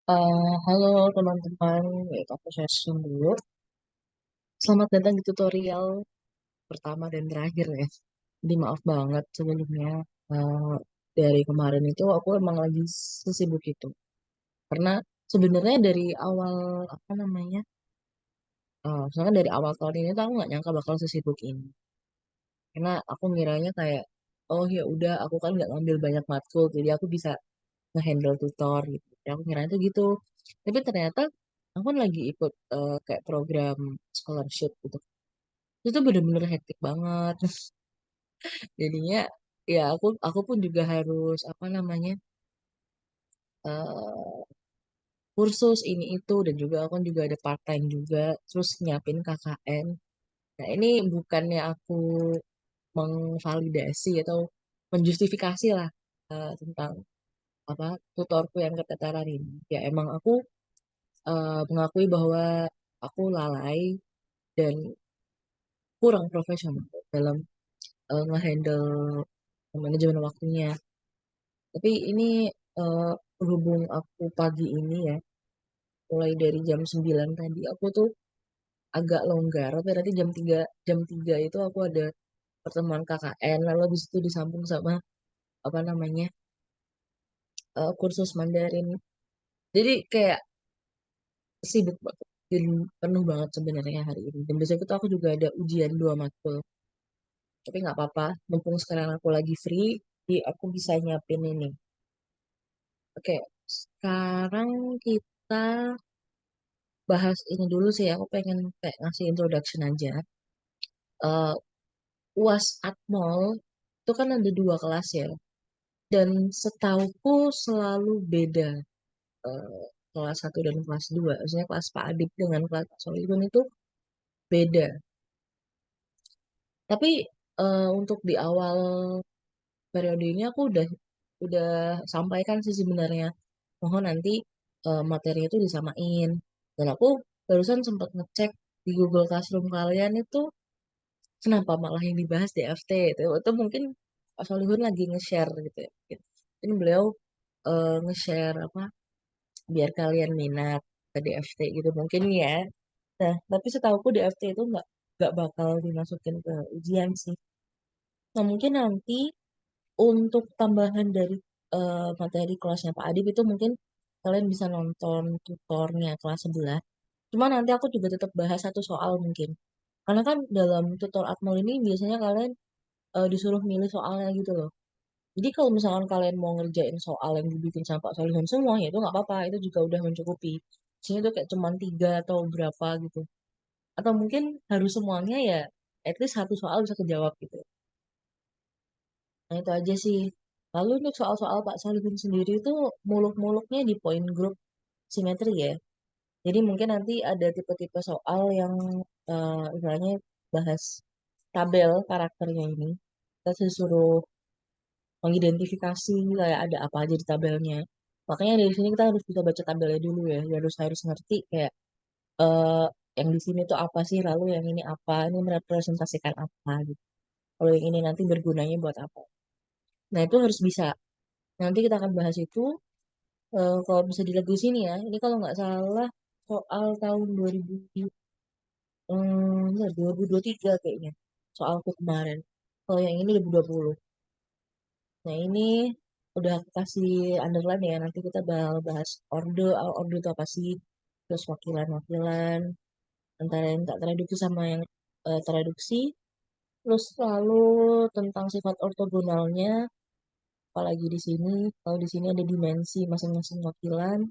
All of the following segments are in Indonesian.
Halo teman-teman, yaitu aku Session dulu. Selamat datang di tutorial pertama dan terakhir ya. Jadi maaf banget sebelumnya. eh, dari kemarin itu aku emang lagi sesibuk itu. Karena sebenarnya dari awal apa namanya, soalnya dari awal tahun ini tuh aku nggak nyangka bakal sesibuk ini. Karena aku ngiranya kayak, oh ya udah, aku kan nggak ngambil banyak matkul, jadi aku bisa ngehandle tutor gitu. Ya, aku ngiranya tuh gitu. Tapi ternyata aku kan lagi ikut kayak program scholarship gitu. Itu bener-bener hektik banget. Jadinya ya aku pun juga harus apa namanya eh, kursus ini itu dan juga aku kan juga ada part time juga terus nyiapin KKN. Nah ini bukannya aku mengvalidasi atau menjustifikasi lah tentang apa tutorku yang keteteran ini. Ya emang aku mengakui bahwa aku lalai dan kurang profesional dalam ngehandle manajemen waktunya. Tapi ini berhubung aku pagi ini ya, mulai dari jam 9 tadi aku tuh agak longgar. Tapi nanti jam tiga itu aku ada pertemuan KKN, lalu habis itu disambung sama apa namanya kursus Mandarin. Jadi kayak sibuk banget dan penuh banget sebenarnya hari ini. Dan besok itu aku juga ada ujian 2 matkul. Tapi nggak apa-apa, mumpung sekarang aku lagi free, jadi aku bisa nyiapin ini. Oke, sekarang kita bahas ini dulu sih. Aku pengen kayak ngasih introduction aja. Eh UAS Atmol itu kan ada 2 kelas ya. Dan setauku selalu beda eh, kelas 1 dan kelas 2. Maksudnya kelas Pak Adib dengan kelas Pak Solihun itu beda. Tapi untuk di awal periode ini aku udah sampaikan sih sebenarnya. Mohon nanti materi itu disamain. Dan aku barusan sempat ngecek di Google Classroom kalian itu kenapa malah yang dibahas DFT itu mungkin Pak Solihun lagi nge-share gitu ya. Mungkin beliau nge-share apa biar kalian minat ke DFT gitu mungkin ya. Nah, tapi setauku DFT itu nggak bakal dimasukin ke ujian sih. Nah, mungkin nanti untuk tambahan dari materi kelasnya Pak Adib itu mungkin kalian bisa nonton tutornya kelas sebelah. Cuma nanti aku juga tetap bahas satu soal mungkin. Karena kan dalam tutor Atmol ini biasanya kalian disuruh milih soalnya gitu loh. Jadi kalau misalkan kalian mau ngerjain soal yang dibikin sama Pak Solihun semua, ya itu nggak apa-apa. Itu juga udah mencukupi. Sini tuh kayak cuman 3 atau berapa gitu. Atau mungkin harus semuanya ya, at least satu soal bisa kejawab gitu. Nah itu aja sih. Lalu untuk soal-soal Pak Solihun sendiri itu muluk-muluknya di point group simetri ya. Jadi mungkin nanti ada tipe-tipe soal yang istilahnya bahas tabel karakternya ini. Kita disuruh mengidentifikasi kayak ada apa aja di tabelnya. Makanya dari sini kita harus bisa baca tabelnya dulu ya. Harus harus ngerti kayak eh yang di sini tuh apa sih, lalu yang ini apa, ini merepresentasikan apa gitu. Kalau yang ini nanti bergunanya buat apa. Nah itu harus bisa. Nanti kita akan bahas itu kalau bisa dilihat di sini ya. Ini kalau nggak salah soal tahun 2000, 2023 kayaknya. Soalku kemarin. Kalau yang ini 2020. Nah, ini udah aku kasih underline ya. Nanti kita bakal bahas orde. Orde itu apa sih? Terus wakilan-wakilan. Antara yang tak traduksi sama yang traduksi. Terus lalu tentang sifat ortogonalnya. Apalagi di sini. Kalau di sini ada dimensi masing-masing wakilan.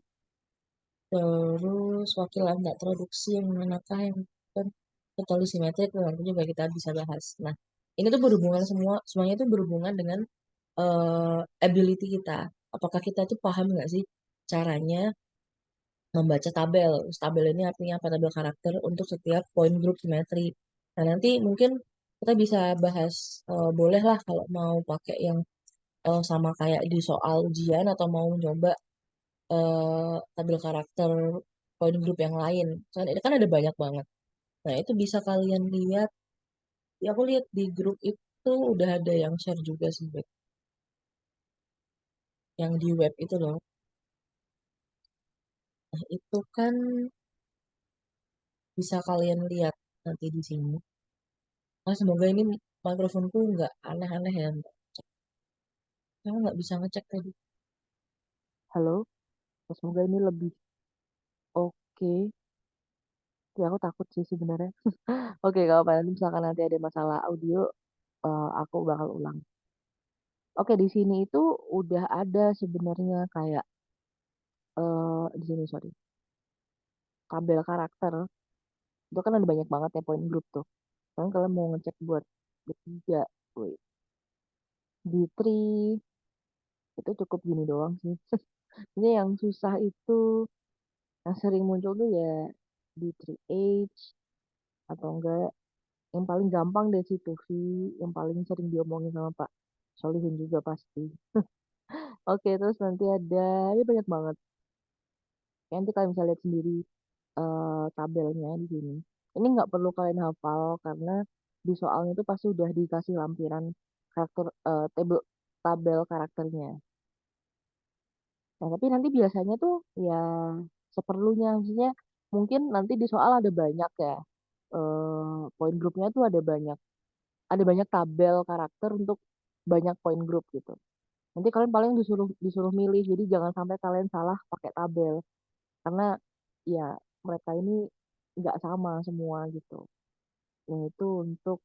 Terus wakilan tak traduksi yang manakah yang kan total simetrik. Nanti juga kita bisa bahas. Nah, ini tuh berhubungan semuanya itu berhubungan dengan ability kita. Apakah kita tuh paham nggak sih caranya membaca tabel? Terus tabel ini artinya apa? Tabel karakter untuk setiap point group simetri. Nah, nanti mungkin kita bisa bahas, boleh lah kalau mau pakai yang sama kayak di soal ujian atau mau coba tabel karakter point group yang lain. Soalnya ini kan ada banyak banget. Nah, itu bisa kalian lihat. Ya, aku lihat di grup itu udah ada yang share juga sih, Beb. Yang di web itu loh. Nah, itu kan bisa kalian lihat nanti di sini. Nah, semoga ini mikrofonku nggak aneh-aneh ya. Aku nggak bisa ngecek tadi. Halo, semoga ini lebih oke. Ya, aku takut sih sebenarnya. Oke, kalau nanti misalkan nanti ada masalah audio, aku bakal ulang. Oke, di sini itu udah ada sebenarnya kayak di sini sorry, tabel karakter. Itu kan ada banyak banget ya poin grup tuh. Kan kalian mau ngecek buat bertiga, wait, di tree itu cukup gini doang sih. Ini yang susah itu yang sering muncul tuh ya di tree age atau enggak yang paling gampang deh situ sih, yang paling sering diomongin sama Pak Solihin juga pasti. Oke, terus nanti ada, ya banyak banget. Nanti kalian bisa lihat sendiri tabelnya di sini. Ini nggak perlu kalian hafal karena di soalnya itu pasti udah dikasih lampiran karakter tabel karakternya. Nah, tapi nanti biasanya tuh ya seperlunya, maksudnya mungkin nanti di soal ada banyak ya poin grupnya tuh ada banyak tabel karakter untuk banyak poin grup gitu. Nanti kalian paling disuruh disuruh milih, jadi jangan sampai kalian salah pakai tabel karena ya mereka ini nggak sama semua gitu. Nah, itu untuk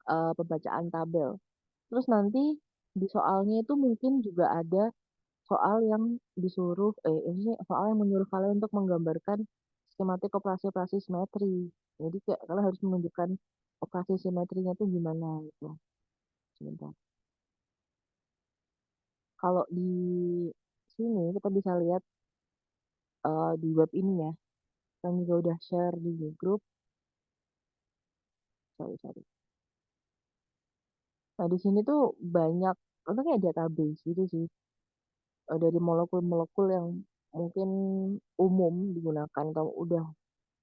pembacaan tabel. Terus nanti di soalnya itu mungkin juga ada soal yang ini soal yang menyuruh kalian untuk menggambarkan skematik operasi-operasi simetri. Jadi kayak kalian harus menunjukkan operasi simetrinya itu gimana gitu. Sebentar. Kalau di sini kita bisa lihat di web ini ya, yang juga udah share di grup. Sorry, sorry. Nah, di sini tuh banyak, itu kayak database gitu sih, dari molekul-molekul yang mungkin umum digunakan atau udah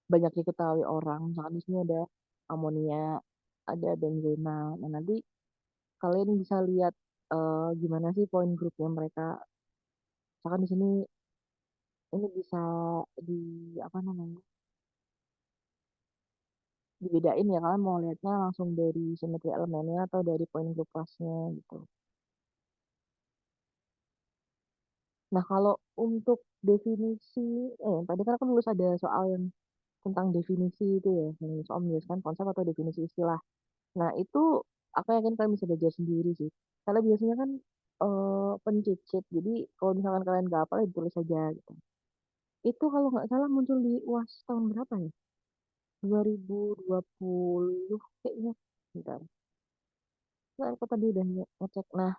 banyak diketahui orang. Misalkan di sini ada amonia, ada benzena. Nah, nanti kalian bisa lihat gimana sih poin grupnya mereka. Misalkan di sini ini bisa di apa namanya? Dibedain ya kalian mau lihatnya langsung dari simetri elemennya atau dari poin grup kelasnya gitu. Nah, kalau untuk definisi, tadi kan aku nulis ada soal yang tentang definisi itu ya, yang soal menjelaskan konsep atau definisi istilah. Nah, itu aku yakin kalian bisa belajar sendiri sih. Karena biasanya kan pencicit, jadi kalau misalkan kalian nggak hafal, ya ditulis saja gitu. Itu kalau nggak salah muncul di UAS tahun berapa ya? 2020 kayaknya. Bentar. Nah, aku tadi udah ngecek. Nah,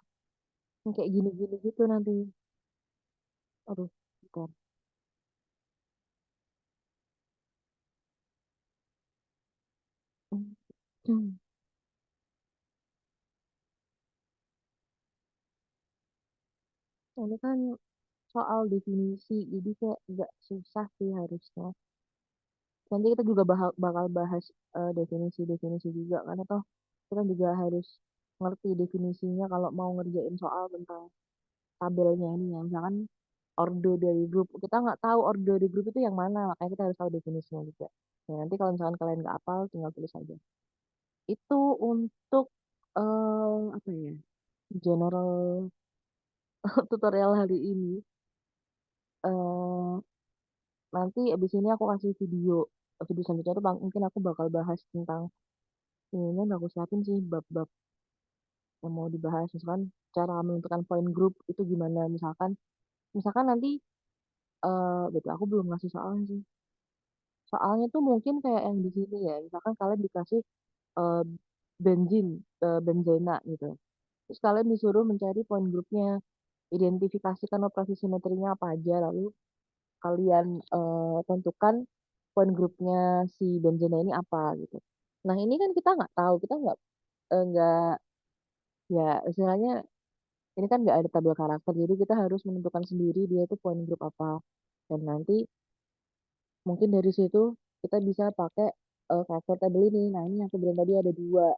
yang kayak gini-gini gitu nanti. Aduh, bentar. Hmm. Ini kan soal definisi, jadi kayak nggak susah sih harusnya. Nanti kita juga bakal bahas definisi-definisi juga, karena toh kita juga harus ngerti definisinya kalau mau ngerjain soal tentang tabelnya ini ya. Misalkan orde dari grup, kita nggak tahu orde dari grup itu yang mana, makanya kita harus tahu definisinya juga. Nah, nanti kalau misalkan kalian nggak hafal, tinggal tulis aja. Itu untuk apa ya, general tutorial hari ini. eh Nanti abis ini aku kasih video selanjutnya tuh mungkin aku bakal bahas tentang ini yang aku siapin sih bab-bab yang mau dibahas, misalkan cara menentukan poin grup itu gimana, misalkan misalkan nanti betul aku belum ngasih soalnya sih, soalnya tuh mungkin kayak yang di sini ya, misalkan kalian dikasih eh, benzin benzena gitu, terus kalian disuruh mencari poin grupnya, identifikasikan operasi simetrinya apa aja, lalu kalian tentukan poin grupnya si benzena ini apa gitu. Nah, ini kan kita nggak tahu, kita nggak ya istilahnya ini kan nggak ada tabel karakter, jadi kita harus menentukan sendiri dia itu poin grup apa. Dan nanti mungkin dari situ kita bisa pakai karakter tabel ini. Nah, ini yang aku bilang tadi ada dua.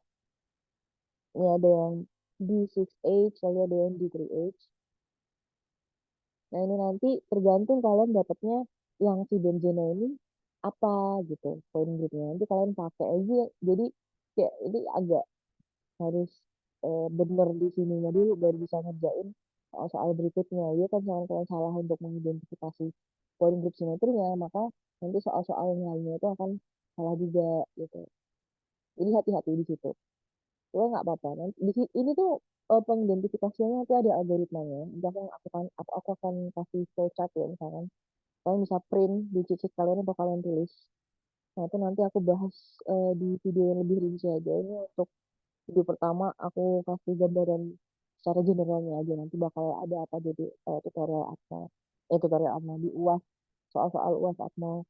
Ini ada yang D6H, lalu ada yang D3H. Nah ini nanti tergantung kalian dapatnya yang si Benzema ini apa gitu poin groupnya. Nanti kalian pakai aja. Jadi kayak ini agak harus bener di sininya dulu baru bisa ngerjain soal-soal berikutnya. Ya kan jangan kalian salah untuk mengidentifikasi poin grup simetrinya, maka nanti soal-soal yang lainnya itu akan salah juga gitu. Jadi hati-hati di situ. Cuma nggak apa-apa. Nanti ini tuh pengidentifikasinya nanti ada algoritmanya. Nanti aku akan kasih flowchart ya misalkan. Kalian bisa print di cicit kalian atau kalian tulis. Nah itu nanti aku bahas di video yang lebih rinci aja. Ini untuk video pertama aku kasih gambaran secara generalnya aja. Nanti bakal ada apa jadi tutorial apa. Tutorial apa di UAS. Soal-soal UAS apa.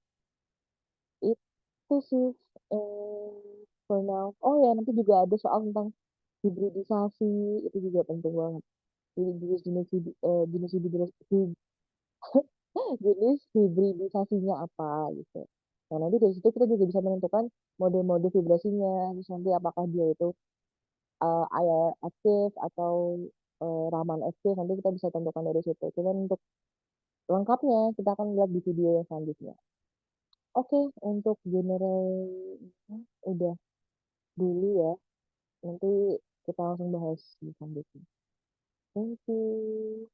Itu sih for now. Oh ya nanti juga ada soal tentang hibridisasi. Itu juga penting banget. Jadi jenis-jenis jenis hibridisasinya apa gitu. Nah, nanti dari situ kita juga bisa menentukan mode-mode vibrasinya. Terus nanti apakah dia itu aktif atau Raman aktif. Nanti kita bisa tentukan dari situ. Cuman untuk lengkapnya kita akan lihat di video yang selanjutnya. Oke, untuk general udah dulu ya. Nanti kita langsung bahas di selanjutnya. Thank you.